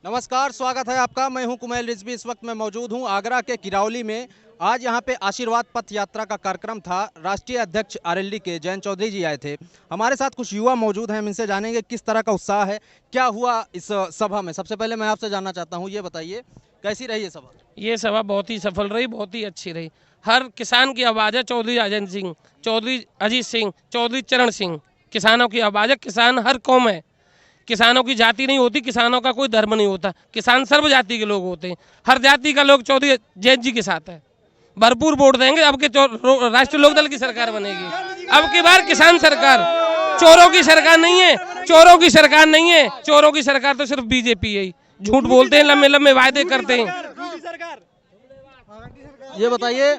नमस्कार, स्वागत है आपका। मैं हूं कुमैल रिजवी। इस वक्त मैं मौजूद हूं आगरा के किरौली में। आज यहां पे आशीर्वाद पथ यात्रा का कार्यक्रम था। राष्ट्रीय अध्यक्ष आरएलडी के जयंत चौधरी जी आए थे। हमारे साथ कुछ युवा मौजूद हैं, हम इनसे जानेंगे किस तरह का उत्साह है, क्या हुआ इस सभा में। सबसे पहले मैं आपसे जानना चाहता हूँ, ये बताइए कैसी रही ये सभा। ये सभा बहुत ही सफल रही, बहुत ही अच्छी रही। हर किसान की आवाज़ है। चौधरी राजन सिंह, चौधरी अजीत सिंह, चौधरी चरण सिंह, किसानों की आवाज़ है। किसान हर कौम है, किसानों की जाति नहीं होती, किसानों का कोई धर्म नहीं होता। किसान सर्व जाति के लोग होते हैं। हर जाति का लोग चौधरी जयंत जी के साथ है। भरपूर वोट देंगे। अब के राष्ट्रीय लोकदल की सरकार बनेगी। अब की बार किसान सरकार, चोरों की सरकार नहीं है। चोरों की सरकार नहीं है। चोरों की सरकार तो सिर्फ बीजेपी है। झूठ बोलते हैं, लंबे लंबे वायदे करते हैं। ये बताइए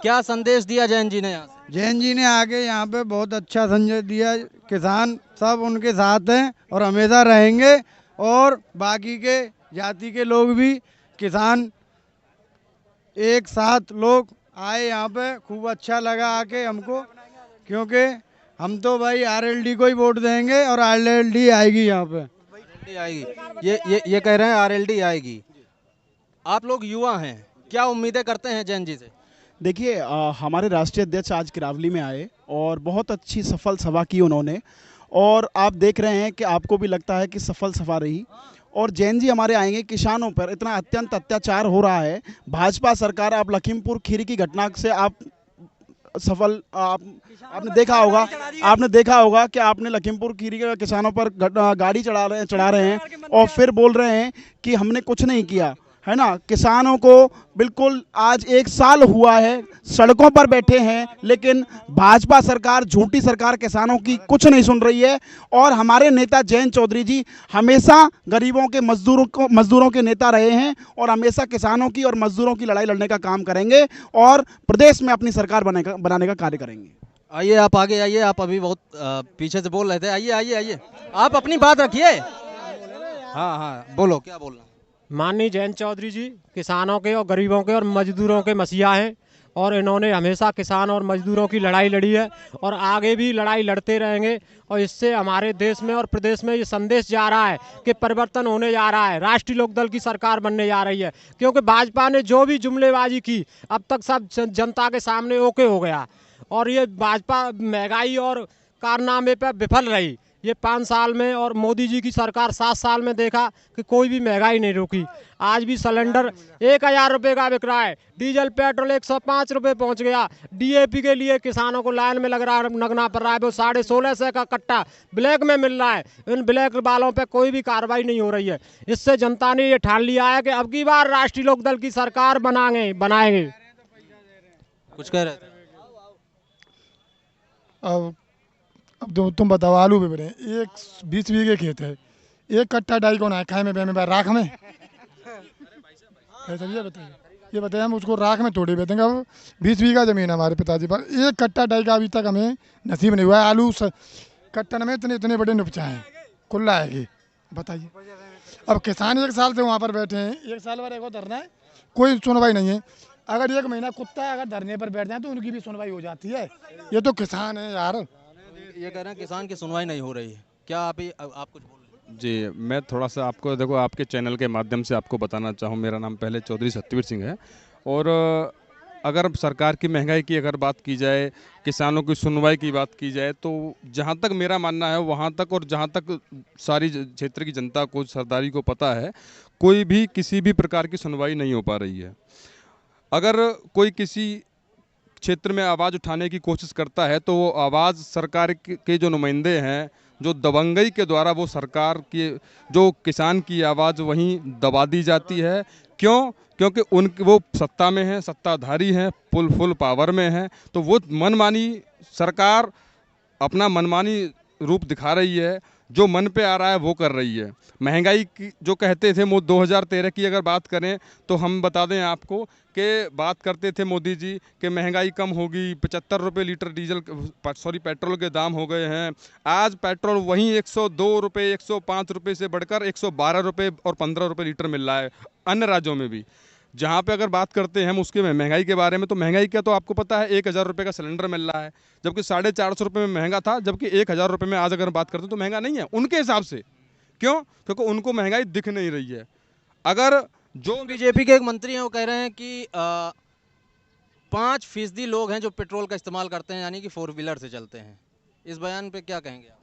क्या संदेश दिया जयंत जी ने यहाँ से। जैन जी ने आके यहाँ पे बहुत अच्छा संदेश दिया। किसान सब उनके साथ हैं और हमेशा रहेंगे, और बाकी के जाति के लोग भी, किसान एक साथ लोग आए यहाँ पे। खूब अच्छा लगा आके हमको, क्योंकि हम तो भाई आरएलडी को ही वोट देंगे और आरएलडी आएगी यहाँ पे। आरएलडी आएगी, ये कह रहे हैं आरएलडी आएगी। आप लोग युवा हैं, क्या उम्मीदें करते हैं जयंत जी से। देखिए, हमारे राष्ट्रीय अध्यक्ष आज किरावली में आए और बहुत अच्छी सफल सभा की उन्होंने, और आप देख रहे हैं कि आपको भी लगता है कि सफल सभा रही। और जैन जी हमारे आएंगे। किसानों पर इतना अत्यंत अत्याचार हो रहा है। भाजपा सरकार, आप लखीमपुर खीरी की घटना से आप आपने देखा होगा कि आपने लखीमपुर खीरी के किसानों पर गाड़ी चढ़ा रहे हैं और फिर बोल रहे हैं कि हमने कुछ नहीं किया, है ना। किसानों को बिल्कुल आज 1 साल हुआ है, सड़कों पर बैठे हैं, लेकिन भाजपा सरकार, झूठी सरकार किसानों की कुछ नहीं सुन रही है। और हमारे नेता जयंत चौधरी जी हमेशा गरीबों के, मजदूरों के नेता रहे हैं, और हमेशा किसानों की और मजदूरों की लड़ाई लड़ने का काम करेंगे और प्रदेश में अपनी सरकार बनाने का कार्य करेंगे। आइए, आप आगे आइए। आप अभी बहुत पीछे से बोल रहे थे। आइए आइए आइए, आप अपनी बात रखिए। हाँ हाँ, बोलो, क्या बोलना। माननीय जयंत चौधरी जी किसानों के और गरीबों के और मजदूरों के मसीहा हैं, और इन्होंने हमेशा किसान और मजदूरों की लड़ाई लड़ी है और आगे भी लड़ाई लड़ते रहेंगे। और इससे हमारे देश में और प्रदेश में ये संदेश जा रहा है कि परिवर्तन होने जा रहा है, राष्ट्रीय लोकदल की सरकार बनने जा रही है। क्योंकि भाजपा ने जो भी जुमलेबाजी की अब तक सब जनता के सामने ओके हो गया, और ये भाजपा महंगाई और कारनामे पर विफल रही। ये 5 साल में, और मोदी जी की सरकार 7 साल में देखा कि कोई भी महंगाई नहीं रुकी। आज भी सिलेंडर 1000 रुपये का बिक रहा है, डीजल पेट्रोल 105 रुपये पहुंच गया। डीएपी के लिए किसानों को लाइन में लगना पड़ रहा है, वो 1650 का कट्टा ब्लैक में मिल रहा है। इन ब्लैक वालों पे कोई भी कार्रवाई नहीं हो रही है। इससे जनता ने ये ठान लिया है कि अब की बार राष्ट्रीय लोकदल की सरकार बनाएंगे। कुछ कह रहे थे। अब तुम बताओ, आलू भी बने, 20 बीघे खेत है, 1 कट्टा डाई कौन है खाए में, राख में। ये बताइए हम उसको राख में थोड़ी बेचेंगे। अब 20 बीघा जमीन है हमारे पिताजी पर, 1 कट्टा डाई का अभी तक हमें नसीब नहीं हुआ है। आलू कट्टन में इतने बड़े नुकसान हैं, कुल्ला है। बताइए, अब किसान 1 साल से वहाँ पर बैठे हैं, 1 साल बाद एक धरना है, कोई सुनवाई नहीं है। अगर 1 महीना कुत्ता अगर धरने पर बैठ जाए तो उनकी भी सुनवाई हो जाती है। ये तो किसान है यार। ये कह रहे हैं किसान की सुनवाई नहीं हो रही है। क्या आप कुछ बोल रहे हैं? जी, मैं थोड़ा सा आपको, देखो, आपके चैनल के माध्यम से आपको बताना चाहूँ। मेरा नाम पहले चौधरी सत्यवीर सिंह है, और अगर सरकार की महंगाई की अगर बात की जाए, किसानों की सुनवाई की बात की जाए, तो जहाँ तक मेरा मानना है वहाँ तक, और जहाँ तक सारी क्षेत्र की जनता को, सरदारी को पता है, कोई भी किसी भी प्रकार की सुनवाई नहीं हो पा रही है। अगर कोई किसी क्षेत्र में आवाज़ उठाने की कोशिश करता है तो वो आवाज़ सरकार के जो नुमाइंदे हैं, जो दबंगई के द्वारा वो सरकार की, जो किसान की आवाज़ वहीं दबा दी जाती है। क्यों? क्योंकि वो सत्ता में हैं, सत्ताधारी हैं, फुल पावर में हैं, तो वो मनमानी सरकार अपना मनमानी रूप दिखा रही है। जो मन पे आ रहा है वो कर रही है। महंगाई की जो कहते थे, 2013 की अगर बात करें तो हम बता दें आपको कि बात करते थे मोदी जी कि महंगाई कम होगी, 75 रुपये लीटर पेट्रोल के दाम हो गए हैं। आज पेट्रोल वहीं 102 रुपये, 105 रुपये से बढ़कर 112 रुपये और 15 रुपये लीटर मिल रहा है अन्य राज्यों में भी। जहाँ पे अगर बात करते हैं हम उसके में महंगाई के बारे में, तो महंगाई का तो आपको पता है 1000 रुपये का सिलेंडर मिल रहा है, जबकि 450 रुपये में महंगा था। जबकि 1000 रुपये में आज अगर बात करते हैं तो महंगा नहीं है उनके हिसाब से, क्यों? क्योंकि उनको महंगाई दिख नहीं रही है। अगर जो बीजेपी के एक मंत्री हैं वो कह रहे हैं कि 5% लोग हैं जो पेट्रोल का इस्तेमाल करते हैं, यानी कि 4 व्हीलर से चलते हैं। इस बयान पे क्या कहेंगे आप?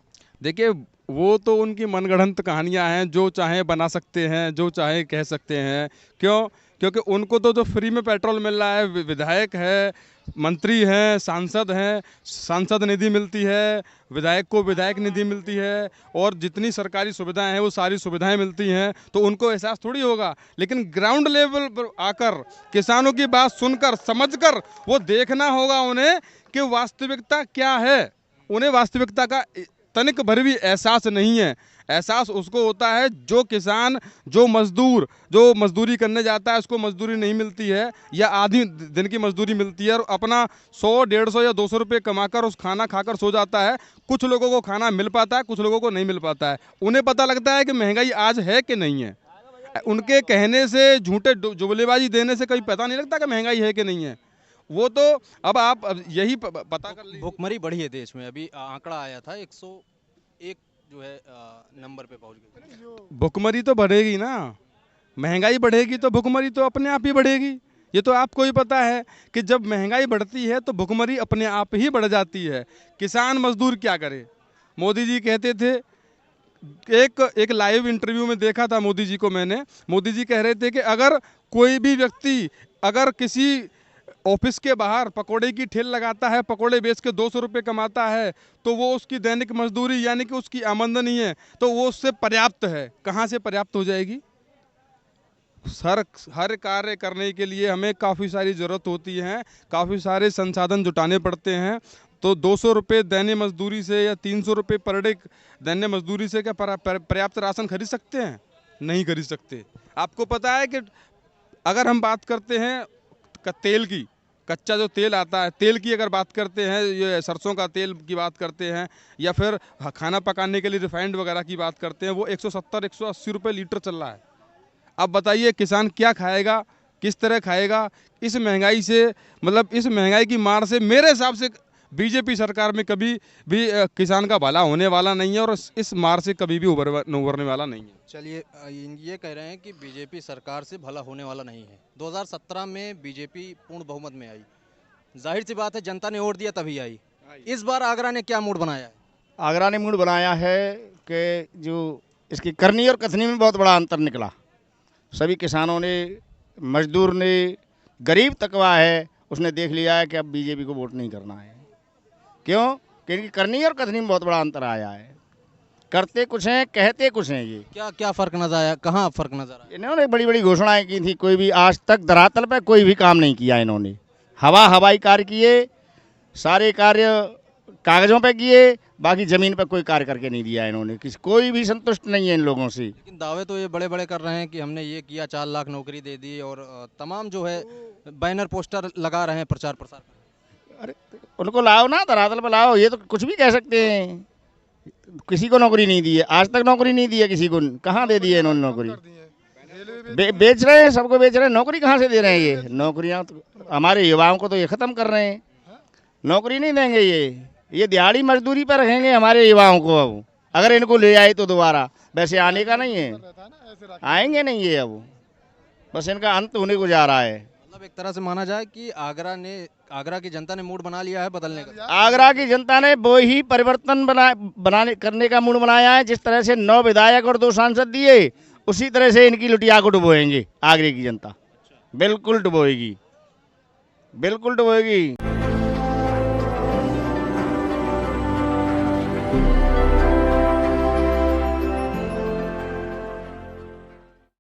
देखिए, वो तो उनकी मनगढ़ंत कहानियां हैं, जो चाहे बना सकते हैं, जो चाहे कह सकते हैं। क्यों? क्योंकि उनको तो जो फ्री में पेट्रोल मिल रहा है, विधायक है, मंत्री हैं, सांसद हैं, सांसद निधि मिलती है, विधायक को विधायक निधि मिलती है, और जितनी सरकारी सुविधाएं हैं वो सारी सुविधाएं मिलती हैं, तो उनको एहसास थोड़ी होगा। लेकिन ग्राउंड लेवल पर आकर किसानों की बात सुनकर समझकर वो देखना होगा उन्हें कि वास्तविकता क्या है। उन्हें वास्तविकता का तनिक भर भी एहसास नहीं है। एहसास उसको होता है जो किसान, जो मजदूर, जो मजदूरी करने जाता है, उसको मजदूरी नहीं मिलती है या आधी दिन की मजदूरी मिलती है और अपना 100, 150 या 200 रुपये कमाकर उस खाना खाकर सो जाता है। कुछ लोगों को खाना मिल पाता है, कुछ लोगों को नहीं मिल पाता है। उन्हें पता लगता है कि महंगाई आज है कि नहीं है। उनके कहने से, झूठे जुमलेबाजी देने से कभी पता नहीं लगता कि महंगाई है कि नहीं है। वो तो अब आप यही पता कर लीजिए। भुखमरी बढ़ी है देश में, अभी आंकड़ा आया था 101 जो है नंबर पे पहुंच गई। भुखमरी तो बढ़ेगी ना, महंगाई बढ़ेगी तो भुखमरी तो अपने आप ही बढ़ेगी। ये तो आपको ही पता है कि जब महंगाई बढ़ती है तो भुखमरी अपने आप ही बढ़ जाती है। किसान मजदूर क्या करे? मोदी जी कहते थे, एक लाइव इंटरव्यू में देखा था मोदी जी को मैंने, मोदी जी कह रहे थे कि अगर कोई भी व्यक्ति अगर किसी ऑफिस के बाहर पकोड़े की ठेल लगाता है, पकोड़े बेच के 200 रुपये कमाता है, तो वो उसकी दैनिक मजदूरी यानी कि उसकी आमदनी है, तो वो उससे पर्याप्त है। कहाँ से पर्याप्त हो जाएगी? हर कार्य करने के लिए हमें काफ़ी सारी ज़रूरत होती है, काफ़ी सारे संसाधन जुटाने पड़ते हैं। तो 200 रुपये दैनिक मजदूरी से या 300 रुपये पर डे दैनिक मजदूरी से क्या पर्याप्त राशन खरीद सकते हैं? नहीं खरीद सकते। आपको पता है कि अगर हम बात करते हैं तेल की, कच्चा जो तेल आता है, तेल की अगर बात करते हैं, ये सरसों का तेल की बात करते हैं या फिर खाना पकाने के लिए रिफाइंड वगैरह की बात करते हैं, वो 170-180 रुपये लीटर चल रहा है। अब बताइए किसान क्या खाएगा, किस तरह खाएगा? इस महंगाई से, मतलब इस महंगाई की मार से मेरे हिसाब से बीजेपी सरकार में कभी भी किसान का भला होने वाला नहीं है और इस मार से कभी भी उभरने वाला नहीं है। चलिए, ये कह रहे हैं कि बीजेपी सरकार से भला होने वाला नहीं है। 2017 में बीजेपी पूर्ण बहुमत में आई, जाहिर सी बात है जनता ने वोट दिया तभी आई। इस बार आगरा ने क्या मूड बनाया है? आगरा ने मूड बनाया है कि जो इसकी करनी और कथनी में बहुत बड़ा अंतर निकला। सभी किसानों ने, मजदूर ने, गरीब तकवा है, उसने देख लिया है कि अब बीजेपी को वोट नहीं करना है। क्यों? कि इनकी करनी और कथनी में बहुत बड़ा अंतर आया है। करते कुछ हैं, कहते कुछ हैं। ये क्या फ़र्क नजर आया? कहाँ फ़र्क नजर आया? इन्होंने बड़ी बड़ी घोषणाएं की थी, कोई भी आज तक धरातल पर कोई भी काम नहीं किया इन्होंने। हवाई कार्य किए, सारे कार्य कागज़ों पे किए, बाकी ज़मीन पर कोई कार्य करके नहीं दिया इन्होंने। कोई भी संतुष्ट नहीं है इन लोगों से। लेकिन दावे तो ये बड़े बड़े कर रहे हैं कि हमने ये किया, 4 लाख नौकरी दे दी और तमाम जो है बैनर पोस्टर लगा रहे हैं प्रचार प्रसार। अरे उनको लाओ ना, धरातल पर लाओ। ये तो कुछ भी कह सकते हैं। किसी को नौकरी नहीं दी है, आज तक नौकरी नहीं दी है किसी को। कहाँ दे दी है इन्होंने नौकरी? बेच रहे हैं, सबको बेच रहे हैं। नौकरी कहाँ से दे रहे हैं? ये नौकरियाँ तो हमारे युवाओं को तो ये ख़त्म कर रहे हैं। नौकरी नहीं देंगे ये दिहाड़ी मजदूरी पर रखेंगे हमारे युवाओं को। अब अगर इनको ले आए तो दोबारा, वैसे आने का नहीं है, आएंगे नहीं ये। अब बस इनका अंत होने को जा रहा है। मतलब एक तरह से माना जाए कि आगरा की जनता ने मूड बना लिया है बदलने का। आगरा की जनता ने वो ही परिवर्तन करने का मूड बनाया है। जिस तरह से 9 विधायक और 2 सांसद दिए, उसी तरह से इनकी लुटिया को डुबोएंगे आगरे की जनता। बिल्कुल डुबोएगी, बिल्कुल डुबोएगी।